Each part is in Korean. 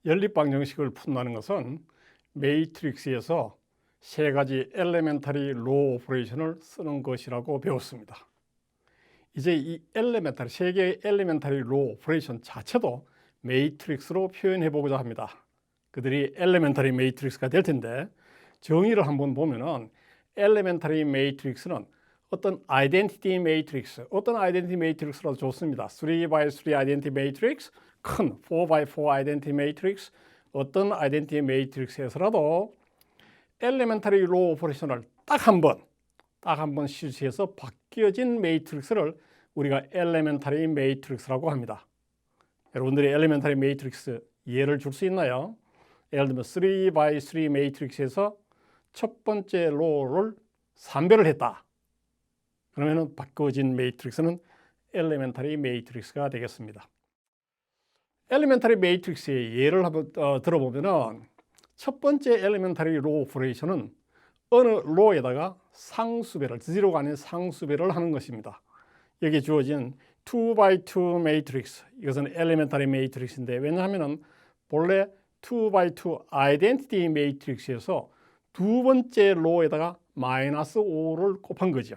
연립 방정식을 푼다는 것은 매트릭스에서 세 가지 엘레멘터리 로우 오퍼레이션을 쓰는 것이라고 배웠습니다. 이제 이 세 개의 엘레멘터리 로우 오퍼레이션 자체도 매트릭스로 표현해 보고자 합니다. 그들이 엘레멘터리 매트릭스가 될 텐데, 정의를 한번 보면은 엘레멘터리 매트릭스는 어떤 아이덴티티 매트릭스, 어떤 아이덴티티 매트릭스라도 좋습니다. 3x3 아이덴티티 매트릭스, 큰 4x4 아이덴티티 매트릭스, 어떤 아이덴티티 매트릭스에서라도 엘레멘터리 로우 오퍼레이션을 딱 한 번 실시해서 바뀌어진 매트릭스를 우리가 엘레멘터리 매트릭스라고 합니다. 여러분들이 엘레멘터리 매트릭스 예를 들 수 있나요? 예를 들면 3x3 매트릭스에서 첫 번째 로우를 3배를 했다. 그러면 바꿔진 매트릭스는 엘레멘터리 매트릭스가 되겠습니다. 엘레멘터리 매트릭스의 예를 한번 들어보면 첫 번째 엘레멘터리 로우 오퍼레이션은 어느 로에다가 상수배를, 제로가 아닌 상수배를 하는 것입니다. 여기 주어진 2x2 매트릭스, 이것은 엘레멘터리 매트릭스인데, 왜냐하면 본래 2x2 아이덴티티 매트릭스에서 두 번째 로에다가 마이너스 5를 곱한 거죠.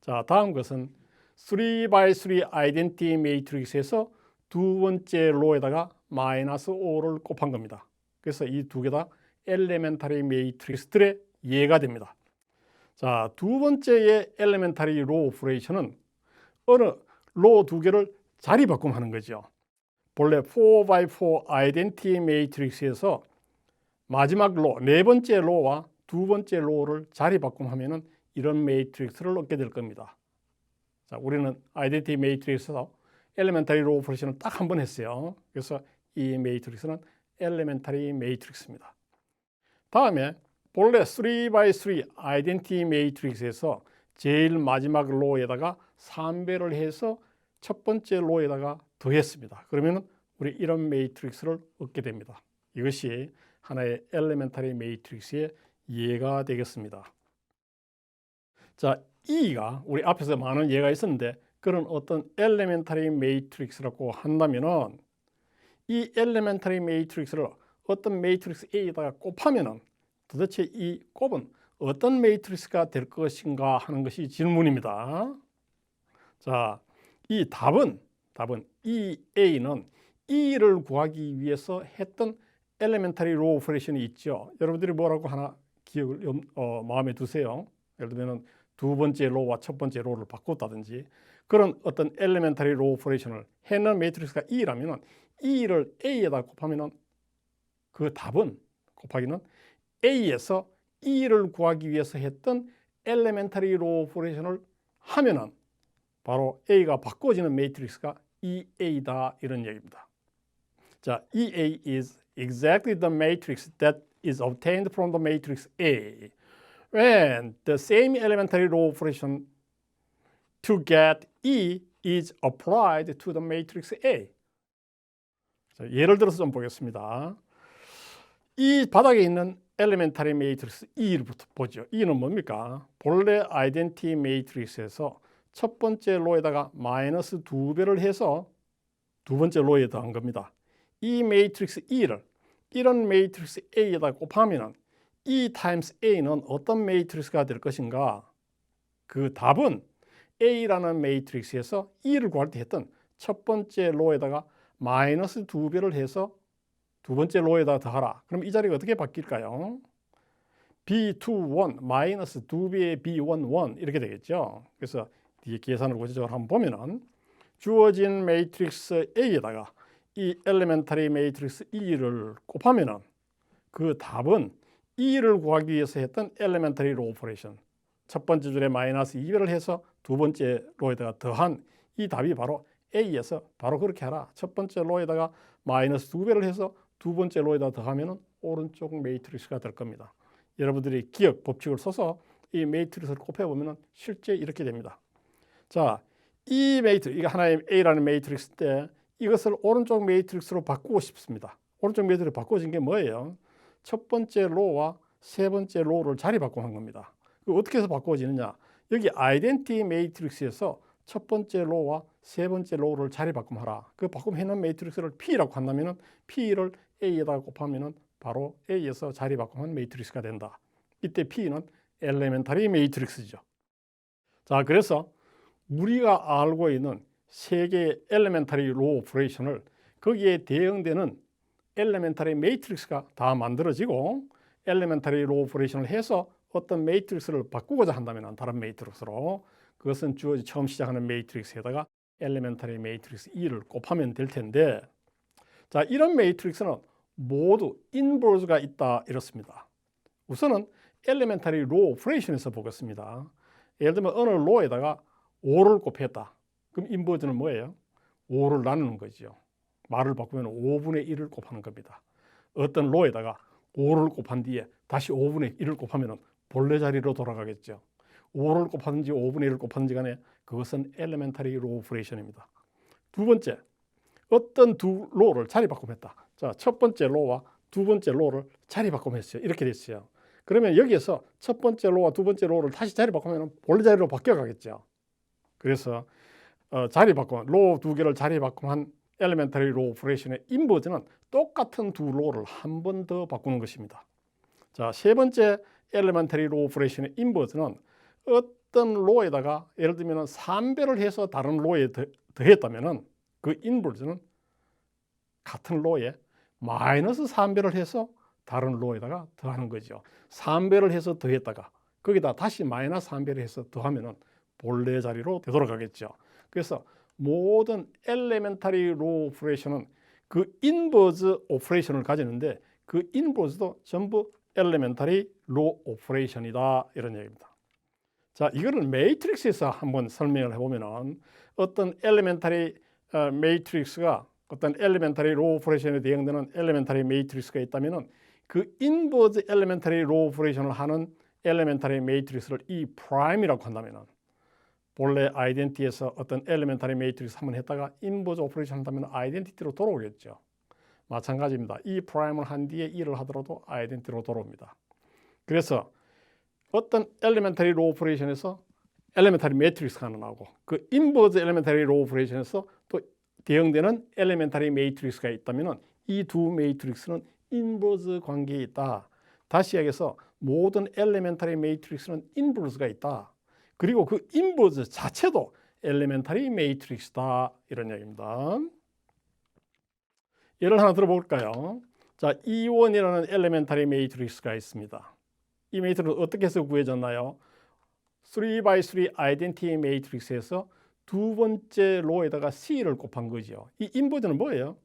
자, 다음 것은 3x3 아이덴티티 매트릭스에서 두 번째 로에다가 마이너스 5를 곱한 겁니다. 그래서 이 두 개 다 엘레멘터리 매트릭스들의 예가 됩니다. 자, 두 번째의 엘레멘터리 로우 오퍼레이션은 어느 로 두 개를 자리 바꿈하는 거죠. 본래 4x4 아이덴티티 매트릭스에서 마지막 로, 네 번째 로와 두 번째 로를 자리 바꿈하면은 이런 매트릭스를 얻게 될 겁니다. 자, 우리는 아이덴티티 매트릭스에서 엘레멘터리 로우 오퍼레이션을 딱 한 번 했어요. 그래서 이 매트릭스는 엘레멘터리 매트릭스입니다. 다음에 본래 3x3 아이덴티티 매트릭스에서 제일 마지막 로에다가 3배를 해서 첫 번째 로에다가 더했습니다. 그러면 우리 이런 매트릭스를 얻게 됩니다. 이것이 하나의 엘레멘터리 매트릭스의 예가 되겠습니다. 자, E가 우리 앞에서 많은 예가 있었는데, 그런 어떤 엘레멘터리 매트릭스라고 한다면은 이 엘레멘터리 매트릭스를 어떤 매트릭스 A에다가 곱하면은 도대체 이 곱은 어떤 매트릭스가 될 것인가 하는 것이 질문입니다. 자, 이 답은 EA는 E를 구하기 위해서 했던 엘레멘터리 로우 오퍼레이션이 있죠. 여러분들이 뭐라고 하나 기억을 마음에 두세요. 예를 들면 두 번째 로우와 첫 번째 로우를 바꿨다든지 그런 어떤 엘레멘터리 로우 오퍼레이션을 해는 매트릭스가 E라면 E를 A에다 곱하면 그 답은 곱하기는 A에서 E를 구하기 위해서 했던 엘레멘터리 로우 오퍼레이션을 하면은 바로 A가 바꿔지는 매트릭스가 EA다, 이런 얘기입니다. 자, EA is exactly the matrix that is obtained from the matrix A when the same elementary row operation to get E is applied to the matrix A. 자, 예를 들어서 좀 보겠습니다. 이 바닥에 있는 엘레멘터리 매트릭스 E부터 보죠. E는 뭡니까? 본래 아이덴티티 매트릭스에서 첫 번째 로에다가 마이너스 2배를 해서 두 번째 로에 더한 겁니다. 이 매트릭스 E를 이런 매트릭스 A에다 곱하면 E 타임스 A는 어떤 매트릭스가 될 것인가? 그 답은 A라는 매트릭스에서 E를 구할 때 했던 첫 번째 로에다가 마이너스 2배를 해서 두 번째 로에다 더하라. 그럼 이 자리가 어떻게 바뀔까요? B21 마이너스 2배의 B11 이렇게 되겠죠. 그래서 뒤에 계산을 구체적으로 한번 보면은 주어진 매트릭스 A에다가 이 엘레멘터리 매트릭스 E를 곱하면은 그 답은 E를 구하기 위해서 했던 엘레멘터리 로우 오퍼레이션, 첫 번째 줄에 마이너스 2배를 해서 두 번째 로에다가 더한 이 답이 바로 A에서 바로 그렇게 하라. 첫 번째 로에다가 마이너스 2배를 해서 두 번째 로에다 더하면은 오른쪽 매트릭스가 될 겁니다. 여러분들이 기억 법칙을 써서 이 매트릭스를 곱해보면은 실제 이렇게 됩니다. 자, 이 매트릭스, 이게 하나의 A라는 매트릭스인데 이것을 오른쪽 매트릭스로 바꾸고 싶습니다. 오른쪽 매트릭스로 바꿔진 게 뭐예요? 첫 번째 로와 세 번째 로를 자리 바꾸는 겁니다. 어떻게 해서 바꿔지느냐? 여기 아이덴티티 매트릭스에서 첫 번째 로와 세 번째 로우를 자리 바꿈하라. 그 바꿈해놓은 매트릭스를 P라고 한다면은 P를 A에다가 곱하면은 바로 A에서 자리 바꿈한 매트릭스가 된다. 이때 P는 엘레멘터리 매트릭스죠. 자, 그래서 우리가 알고 있는 세 개의 엘레멘터리 로우 오퍼레이션을 거기에 대응되는 엘레멘터리 매트릭스가 다 만들어지고 엘레멘터리 로우 오퍼레이션을 해서 어떤 매트릭스를 바꾸고자 한다면 다른 매트릭스로 그것은 주어지 처음 시작하는 매트릭스에다가 엘레멘터리 매트릭스 E를 곱하면 될 텐데, 자, 이런 매트릭스는 모두 인버스가 있다 이렇습니다. 우선은 엘레멘터리 로우 오퍼레이션에서 보겠습니다. 예를 들면 어느 로에다가 5를 곱했다. 그럼 인버스는 뭐예요? 5를 나누는 거죠. 말을 바꾸면 5분의 1을 곱하는 겁니다. 어떤 로에다가 5를 곱한 뒤에 다시 5분의 1을 곱하면 본래 자리로 돌아가겠죠. 5를 곱하든지 5분의 1을 곱하든지 간에 그것은 엘레멘터리 로우 오퍼레이션입니다. 두 번째, 어떤 두 로를 자리 바꿈했다. 자, 첫 번째 로와 두 번째 로를 자리 바꿈했어요. 이렇게 됐어요. 그러면 여기에서 첫 번째 로와 두 번째 로를 다시 자리 바꾸면 본래 자리로 바뀌어가겠죠. 그래서 자리 바꿈, 로 두 개를 자리 바꿈한 엘레멘터리 로우 오퍼레이션의 인버즈는 똑같은 두 로를 한 번 더 바꾸는 것입니다. 자, 세 번째 엘레멘터리 로우 오퍼레이션의 인버즈는 어떤 로에다가 예를 들면 3배를 해서 다른 로에 더했다면 그 인버즈는 같은 로에 마이너스 3배를 해서 다른 로에다가 더하는 거죠. 3배를 해서 더했다가 거기다 다시 마이너스 3배를 해서 더하면 본래 자리로 되돌아가겠죠. 그래서 모든 엘레멘터리 로우 오퍼레이션은 그 인버즈 오퍼레이션을 가지는데 그 인버즈도 전부 엘레멘터리 로우 오퍼레이션이다 이런 얘기입니다. 자, 이거는 매트릭스에서 한번 설명을 해보면 어떤 엘레멘터리 매트릭스가 어떤 엘레멘터리 로우 오퍼레이션에 대응되는 엘레멘터리 매트릭스가 있다면 그 인버즈 엘레멘터리 로우 오퍼레이션을 하는 엘레멘터리 매트릭스를 E 프라임이라고 한다면 본래 아이덴티티에서 어떤 엘레멘터리 매트릭스 한번 했다가 인버즈 오퍼레이션 한다면 아이덴티티로 돌아오겠죠. 마찬가지입니다. E 프라임을 한 뒤에 E를 하더라도 아이덴티티로 돌아옵니다. 그래서 어떤 엘레멘터리 로우 오퍼레이션에서 엘레멘터리 매트릭스가 하나 나오고 그 인버즈 엘레멘터리 로우 오퍼레이션에서 또 대응되는 엘레멘터리 매트릭스가 있다면 이 두 매트릭스는 인버즈 관계에 있다. 다시 얘기해서 모든 엘레멘터리 매트릭스는 인버즈가 있다. 그리고 그 인버즈 자체도 엘레멘터리 매트릭스다 이런 얘기입니다. 예를 하나 들어볼까요? 자, E1이라는 엘레멘터리 매트릭스가 있습니다. 이 매트릭스 어떻게 해서 구해졌나요? 3x3 아이덴티티 매트릭스에서 두 번째 로에다가 C를 곱한 거죠. 이 인버즈는 뭐예요?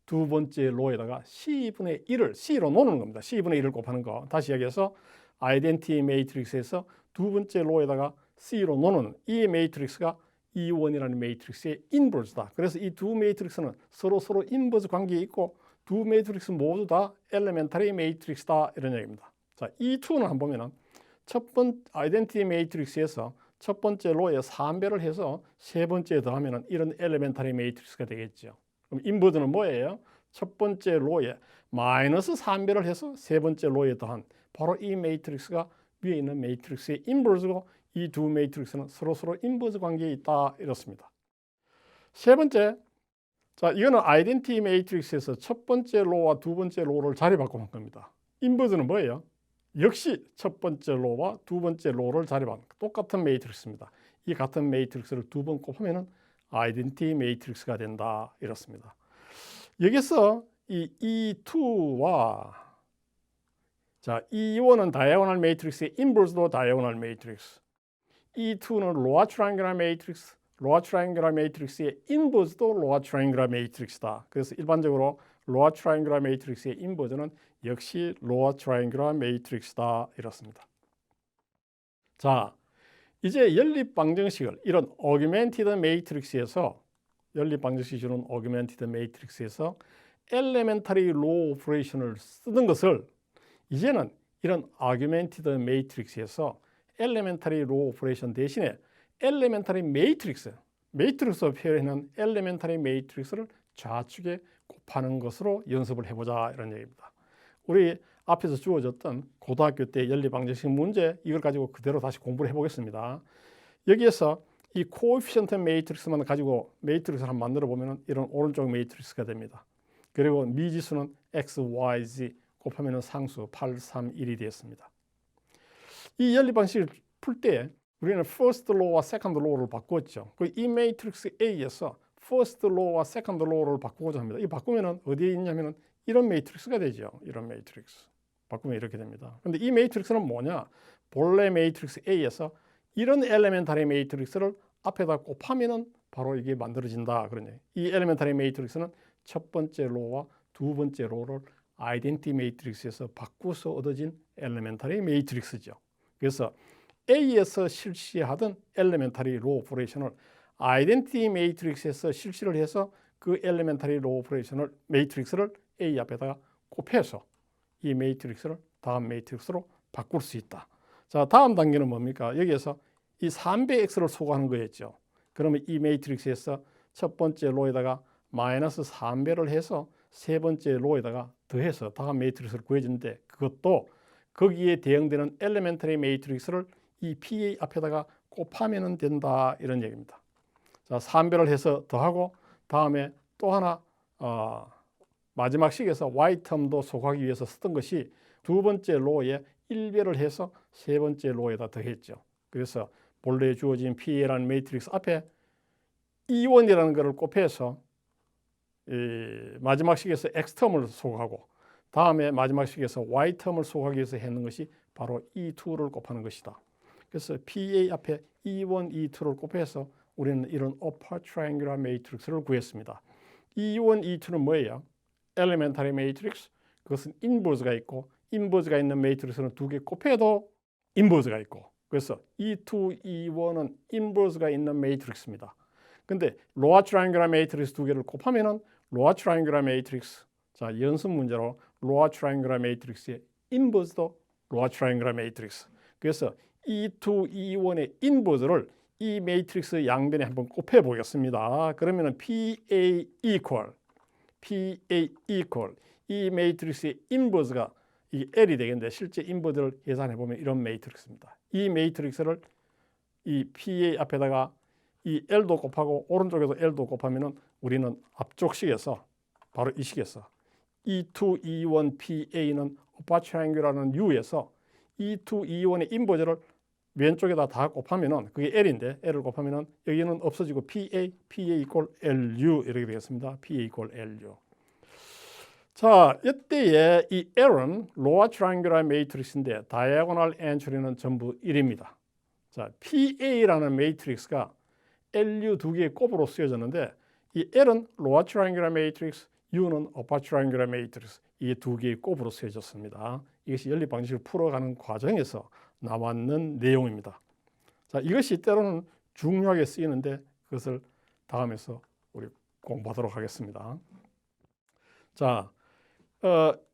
두 번째 로에다가 C분의 1을 C로 놓는 겁니다. C분의 1을 곱하는 거. 다시 얘기해서 아이덴티티 매트릭스에서 두 번째 로에다가 C로 놓는 이 매트릭스가 E1이라는 매트릭스의 인버스다. 그래서 이 두 매트릭스는 서로 인버스 관계에 있고 두 매트릭스 모두 다 엘레멘터리 매트릭스다 이런 얘기입니다. 자, E2는 한번 보면은 첫 번째 아이덴티티 매트릭스에서 첫 번째 로에 3배를 해서 세 번째 더하면은 이런 엘레멘터리 매트릭스가 되겠죠. 그럼 인버스는 뭐예요? 첫 번째 로에 마이너스 3배를 해서 세 번째 로에 더한 바로 이 매트릭스가 위에 있는 매트릭스의 인버스고 이 두 매트릭스는 서로 인버스 관계에 있다 이렇습니다. 세 번째, 자, 이거는 아이덴티티 매트릭스에서 첫 번째 로와 두 번째 로를 자리 바꾸는 겁니다. 인버스는 뭐예요? 역시 첫 번째 로와 두 번째 로를 자리 바꾸는 똑같은 매트릭스입니다. 이 같은 매트릭스를 두 번 곱하면 아이덴티티 매트릭스가 된다 이렇습니다. 여기서 이 E2와 자, E1은 다이아고널 매트릭스의 인버스도 다이아고널 매트릭스. E2는 로어 트라이앵귤러 매트릭스, 로어 트라이앵귤러 매트릭스의 인버스도 로어 트라이앵귤러 매트릭스다. 그래서 일반적으로 로어 트라이앵귤러 매트릭스의 인버스는 역시 로어 트라이앵귤러 매트릭스다 이렇습니다. 자, 이제 연립 방정식을 이런 오규멘티드 매트릭스에서 연립 방정식이 주는 오규멘티드 매트릭스에서 엘레멘터리 로우 오퍼레이션을 쓰는 것을 이제는 이런 아규멘티드 매트릭스에서 엘레멘터리 로우 오퍼레이션 대신에 엘레멘터리 매트릭스로 표현하는 엘레멘터리 매트릭스를 좌측에 곱하는 것으로 연습을 해보자 이런 얘기입니다. 우리 앞에서 주어졌던 고등학교 때 연립 방정식 문제 이걸 가지고 그대로 다시 공부를 해보겠습니다. 여기에서 이 코에피션트 매트릭스만 가지고 매트릭스를 한번 만들어 보면 이런 오른쪽 매트릭스가 됩니다. 그리고 미지수는 x, y, z 곱하면 상수 8, 3, 1이 되었습니다. 이 연립 방식을 풀 때 우리는 first law와 second law를 바꾸었죠. 이 매트릭스 A에서 first law와 second law를 바꾸고자 합니다. 이 바꾸면 어디에 있냐면 이런 매트릭스가 되죠. 이런 매트릭스. 바꾸면 이렇게 됩니다. 근데 이 매트릭스는 뭐냐? 본래 매트릭스 A에서 이런 엘레멘터리 매트릭스를 앞에다 곱하면 바로 이게 만들어진다. 그러네. 이 엘레멘터리 매트릭스는 첫 번째 로와 두 번째 로를 아이덴티 매트릭스에서 바꾸어서 얻어진 엘레멘터리 매트릭스죠. 그래서 A에서 실시하던 엘레멘터리 로 오퍼레이션을 아이덴티 매트릭스에서 실시를 해서 그 엘레멘터리 로 오퍼레이션을 매트릭스를 A 앞에다가 곱해서 이 매트릭스를 다음 매트릭스로 바꿀 수 있다. 자, 다음 단계는 뭡니까? 여기에서 이 3배 x를 소거하는 거였죠. 그러면 이 매트릭스에서 첫 번째 로에다가 마이너스 3배를 해서 세 번째 로에다가 더해서 다음 매트릭스를 구해주는데 그것도 거기에 대응되는 엘레멘터리 매트릭스를 이 PA 앞에다가 곱하면 된다 이런 얘기입니다. 자, 3배를 해서 더하고 다음에 또 하나 마지막 식에서 y텀도 소거하기 위해서 쓰던 것이 두 번째 로에 1배를 해서 세 번째 로에다 더했죠. 그래서 본래 주어진 PA라는 매트릭스 앞에 E1이라는 것을 곱해서 마지막 식에서 X텀을 소거하고 다음에 마지막 식에서 Y텀을 소거하기 위해서 했는 것이 바로 E2를 곱하는 것이다. 그래서 PA 앞에 E1, E2를 곱해서 우리는 이런 upper triangular matrix를 구했습니다. E1, E2는 뭐예요? Elementary matrix, 그것은 인버스가 있고 인버스가 있는 매트릭스는 두 개 곱해도 인버스가 있고 그래서 E2, E1은 인버스가 있는 매트릭스입니다. 근데 로어 트라이앵귤러 매트릭스 두 개를 곱하면은 로어 트라이앵귤러 매트릭스, 자 연습 문제로 로어 트라이앵귤러 매트릭스의 인버스도 로어 트라이앵귤러 매트릭스. 그래서 E2, E1의 인버스를 이 매트릭스 양변에 한번 곱해 보겠습니다. 그러면은 PA equal 이 매트릭스의 인버스가 이 L이 되겠는데 실제 인버스를 계산해 보면 이런 매트릭스입니다. 이 매트릭스를 이 PA 앞에다가 이 L도 곱하고 오른쪽에서 L도 곱하면은 우리는 앞쪽 식에서 바로 이 식에서 E2, E1, PA는 upper triangle라는 U에서 E2, E1의 인버스를 왼쪽에다 다 곱하면은 그게 L인데 L을 곱하면은 여기는 없어지고 PA equal LU 이렇게 되겠습니다. PA equal LU. 자, 이때의 이 L은 로어 트라이앵귤러 매트릭스인데 다이아고널 엔트리는 전부 1입니다. 자, PA라는 매트릭스가 LU 두 개의 곱으로 쓰여졌는데 이 L은 로어 트라이앵귤러 매트릭스, U는 어퍼 트라이앵귤러 매트릭스 이 두 개의 곱으로 쓰여졌습니다. 이것이 연립 방식을 풀어가는 과정에서 나왔는 내용입니다. 자, 이것이 때로는 중요하게 쓰이는데 그것을 다음에서 우리 공부하도록 하겠습니다. 자,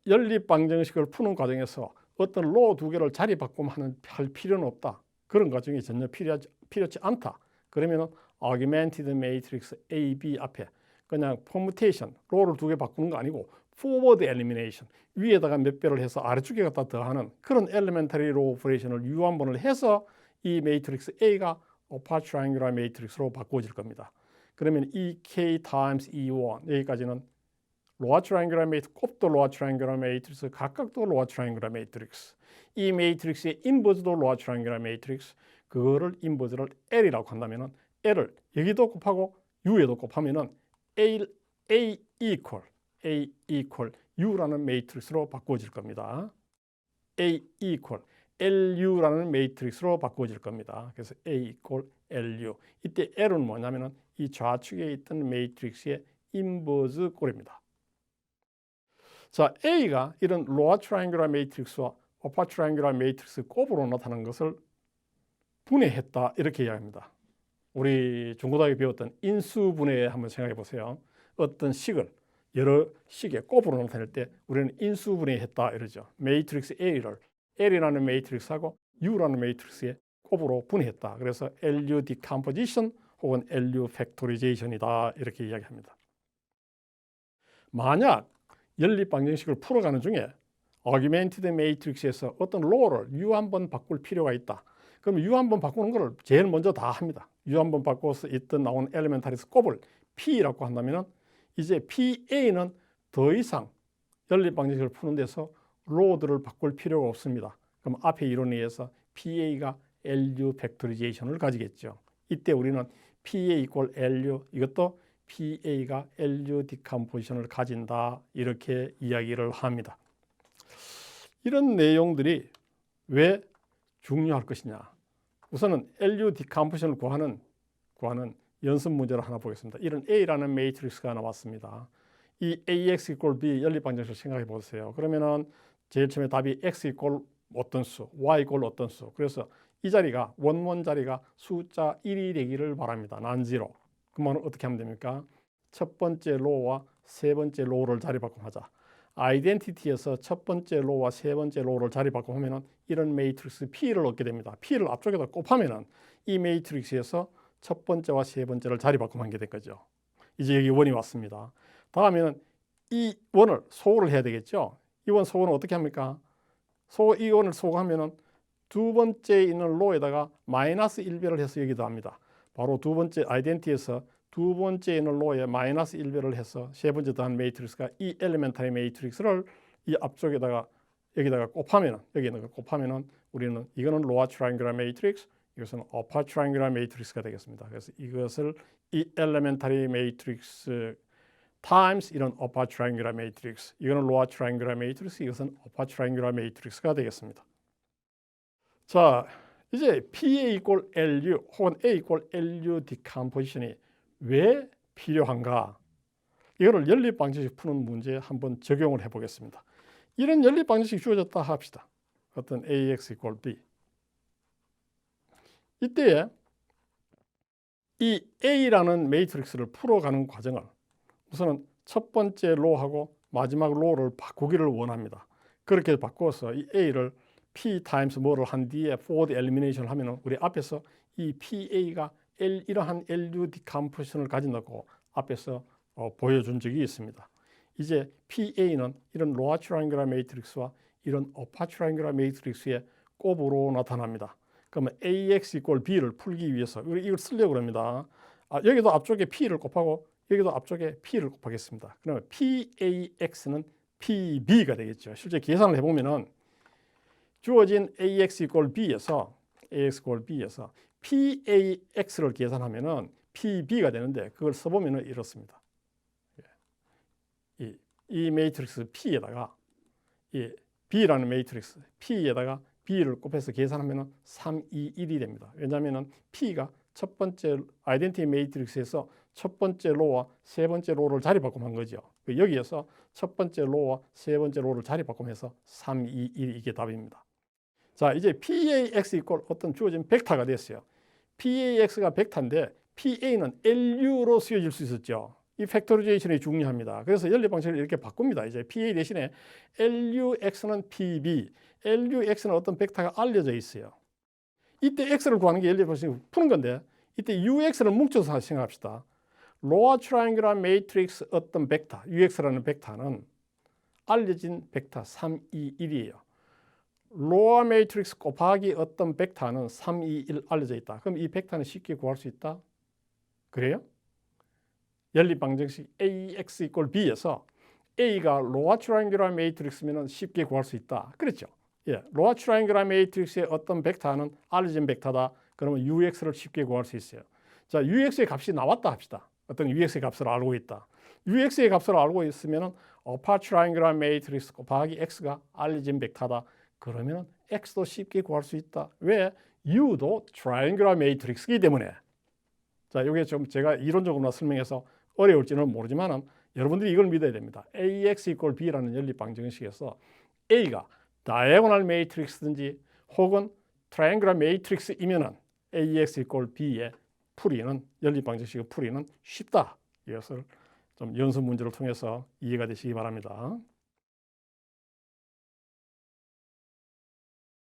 연립 방정식을 푸는 과정에서 어떤 로 두 개를 자리 바꿈 할 필요는 없다. 그런 과정이 전혀 필요하지 않다. 그러면 augmented matrix A, B 앞에 그냥 permutation, 로를 두 개 바꾸는 거 아니고 forward elimination, 위에다가 몇 배를 해서 아래쪽에 갖다 더하는 그런 elementary row operation을 유한번을 해서 이 매트릭스 A가 upper triangular matrix로 바꾸어질 겁니다. 그러면 EK times E1 여기까지는 로어 트라이앵귤러 매트릭스, 곱도 로어 트라이앵귤러 매트릭스, 각각도 로어 트라이앵귤러 매트릭스. 이 매트릭스의 인버스도 로어 트라이앵귤러 매트릭스. 그거를 인버스를 L이라고 한다면은 L을 여기도 곱하고 U에도 곱하면은 A equal U라는 매트릭스로 바꾸어질 겁니다. A equal LU라는 매트릭스로 바꾸어질 겁니다. 그래서 A equal LU. 이때 L은 뭐냐면은 이 좌측에 있던 매트릭스의 인버스 꼴입니다. 자, A가 이런 로어 트라이앵귤러 매트릭스와 어퍼 트라이앵귤러 매트릭스 곱으로 나타나는 것을 분해했다 이렇게 이야기합니다. 우리 중고등학교 배웠던 인수분해 한번 생각해 보세요. 어떤 식을 여러 식의 곱으로 나타낼 때 우리는 인수분해했다 이러죠. 매트릭스 A를 L이라는 매트릭스하고 U라는 매트릭스의 곱으로 분해했다. 그래서 LU decomposition 혹은 LU factorization이다 이렇게 이야기합니다. 만약 연립 방정식을 풀어가는 중에 augmented matrix에서 어떤 로를 U 한번 바꿀 필요가 있다. 그럼 U 한번 바꾸는 것을 제일 먼저 다 합니다. U 한번 바꿔서 있던 나온 엘리멘탈리스 곱을 P라고 한다면 이제 PA는 더 이상 연립 방정식을 푸는 데서 로드를 바꿀 필요가 없습니다. 그럼 앞의 이론에 의해서 PA가 LU 팩토리제이션을 가지겠죠. 이때 우리는 PA 이퀄 LU, 이것도 PA가 LU 디컴포지션을 가진다, 이렇게 이야기를 합니다. 이런 내용들이 왜 중요할 것이냐. 우선은 LU 디컴포지션을 구하는 연습 문제를 하나 보겠습니다. 이런 A라는 매트릭스가 나왔습니다. 이 AX 이퀄 B 연립방정식을 생각해 보세요. 그러면은 제일 처음에 답이 X 이퀄 어떤 수, Y 이퀄 어떤 수. 그래서 이 자리가 원원 자리가 숫자 1이 되기를 바랍니다. 난지로. 그러면 어떻게 하면 됩니까? 첫 번째 로우와 세 번째 로우를 자리 바꿈하자. 아이덴티티에서 첫 번째 로우와 세 번째 로우를 자리 바꿈하면은 이런 매트릭스 P를 얻게 됩니다. P를 앞쪽에다 곱하면은 이 매트릭스에서 첫 번째와 세 번째를 자리 바꿈한 게 된 거죠. 이제 여기 원이 왔습니다. 다음에는 이 원을 소거를 해야 되겠죠. 이 원 소거는 어떻게 합니까? 이 원을 소거하면은 두 번째 있는 로에다가 마이너스 1배를 해서 여기도 합니다. 바로 두 번째 아이덴티에서 두 번째 있는 로에 마이너스 1배를 해서 세 번째 더한 매트릭스가 이 엘리멘탈리 매트릭스를 이 앞쪽에다가 여기다가 곱하면은, 여기 있는 걸 곱하면은 우리는 이거는 로어 트라이앵귤러 매트릭스, 이것은 어퍼 트라이앵귤러 매트릭스가 되겠습니다. 그래서 이것을 이 엘리멘탈리 매트릭스 타임스 이런 어퍼 트라이앵귤러 매트릭스, 이거는 로어 트라이앵귤러 매트릭스, 이것은 어퍼 트라이앵귤러 매트릭스가 되겠습니다. 자, 이제 PA 이퀄 LU 혹은 A 이퀄 LU 디컴포지션이 왜 필요한가? 이거를 연립 방정식 푸는 문제에 한번 적용을 해보겠습니다. 이런 연립 방정식이 주어졌다 합시다. 어떤 AX 이퀄 B. 이때에 이 A라는 매트릭스를 풀어가는 과정을 우선은 첫 번째 로하고 마지막 로를 바꾸기를 원합니다. 그렇게 바꿔서 이 A를 P 타임스 뭐를 한 뒤에 forward elimination을 하면 우리 앞에서 이 PA가 이러한 LU 디컴포지션을 가진다고 앞에서 보여준 적이 있습니다. 이제 PA는 이런 로어 트라이앵귤러 매트릭스와 이런 어퍼 트라이앵귤러 매트릭스의 곱으로 나타납니다. 그러면 AX 이퀄 B를 풀기 위해서 이걸 쓰려고 합니다. 여기도 앞쪽에 P를 곱하고 여기도 앞쪽에 P를 곱하겠습니다. 그러면 PAX는 PB가 되겠죠. 실제 계산을 해보면은 주어진 AX 이퀄 B에서 PAX를 계산하면은 PB가 되는데 그걸 써보면은 이렇습니다. 이 매트릭스 P에다가 이 B라는 매트릭스 P에다가 B를 곱해서 계산하면은 3, 2, 1이 됩니다. 왜냐하면은 P가 첫 번째 아이덴티티 매트릭스에서 첫 번째 로와 세 번째 로를 자리 바꿈한 거죠. 여기에서 첫 번째 로와 세 번째 로를 자리 바꿈해서 3, 2, 1 이게 답입니다. 자, 이제 PAX 이퀄 어떤 주어진 벡터가 됐어요. PAX가 벡터인데 PA는 LU로 쓰여질 수 있었죠. 이 팩토리제이션이 중요합니다. 그래서 연립 방식을 이렇게 바꿉니다. 이제 PA 대신에 LUX는 PB, LUX는 어떤 벡터가 알려져 있어요. 이때 X를 구하는 게 연립 방식을 푸는 건데 이때 UX를 뭉쳐서 생각합시다. 로어 트라이앵귤러 매트릭스 어떤 벡터, UX라는 벡터는 알려진 벡터 3, 2, 1이에요. 로어 매트릭스 곱하기 어떤 벡터는 3, 2, 1 알려져 있다. 그럼 이 벡터는 쉽게 구할 수 있다? 그래요? 연립 방정식 AX 이퀄 B에서 A가 로어 트라이앵귤러 매트릭스면 쉽게 구할 수 있다. 그렇죠? 예, 로어 트라이앵귤러 매트릭스의 어떤 벡터는 알려진 벡터다. 그러면 UX를 쉽게 구할 수 있어요. 자, UX의 값이 나왔다 합시다. 어떤 UX의 값을 알고 있다. UX의 값을 알고 있으면 어퍼 트라이앵귤러 매트릭스 곱하기 X가 알려진 벡터다. 그러면 X도 쉽게 구할 수 있다. 왜? U도 트라이앵귤러 매트릭스이기 때문에. 자, 이게 좀 제가 이론적으로 설명해서 어려울지는 모르지만 여러분들이 이걸 믿어야 됩니다. AX 이퀄 B라는 연립 방정식에서 A가 다이애고널 매트릭스든지 혹은 트라이앵귤러 매트릭스이면은 AX 이퀄 B의 풀이는 연립 방정식의 풀이는 쉽다. 이것을 좀 연습 문제를 통해서 이해가 되시기 바랍니다.